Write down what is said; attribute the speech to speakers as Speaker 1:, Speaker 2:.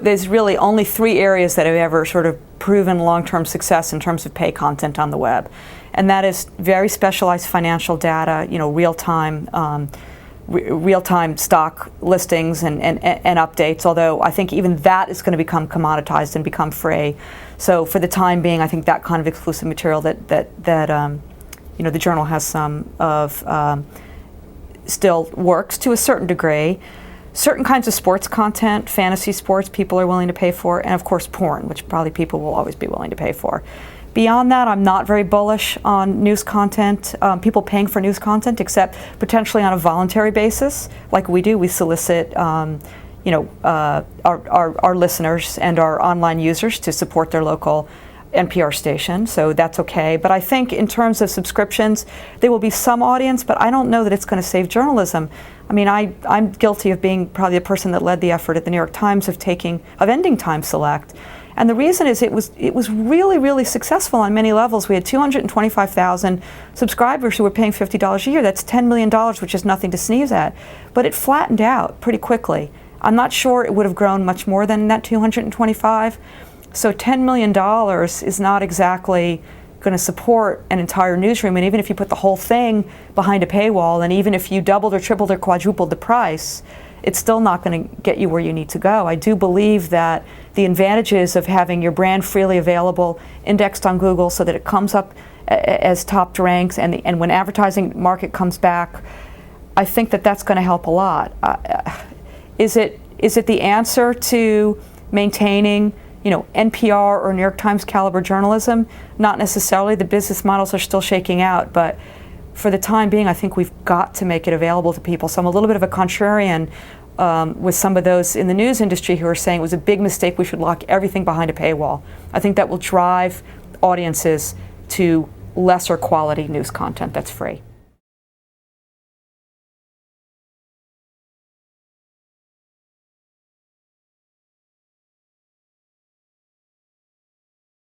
Speaker 1: there's really only 3 areas that have ever sort of proven long-term success in terms of pay content on the web. And that is very specialized financial data, real-time stock listings and updates, although I think even that is going to become commoditized and become free. So for the time being, I think that kind of exclusive material that the journal has some of still works to a certain degree. Certain kinds of sports content, fantasy sports, people are willing to pay for, and of course porn, which probably people will always be willing to pay for. Beyond that, I'm not very bullish on news content, people paying for news content, except potentially on a voluntary basis, like we do. We solicit, our listeners and our online users to support their local NPR station, so that's okay. But I think in terms of subscriptions, there will be some audience, but I don't know that it's going to save journalism. I mean, I'm guilty of being probably the person that led the effort at the New York Times of ending Time Select. And the reason is it was really, really successful on many levels. We had 225,000 subscribers who were paying $50 a year. That's $10 million, which is nothing to sneeze at. But it flattened out pretty quickly. I'm not sure it would have grown much more than that 225. So $10 million is not exactly going to support an entire newsroom. And even if you put the whole thing behind a paywall, and even if you doubled or tripled or quadrupled the price, it's still not going to get you where you need to go. I do believe that the advantages of having your brand freely available, indexed on Google so that it comes up as top ranks, and when advertising market comes back, I think that that's going to help a lot. Is it the answer to maintaining NPR or New York Times caliber journalism? Not necessarily. The business models are still shaking out, but for the time being, I think we've got to make it available to people. So I'm a little bit of a contrarian with some of those in the news industry who are saying it was a big mistake, we should lock everything behind a paywall. I think that will drive audiences to lesser quality news content that's free.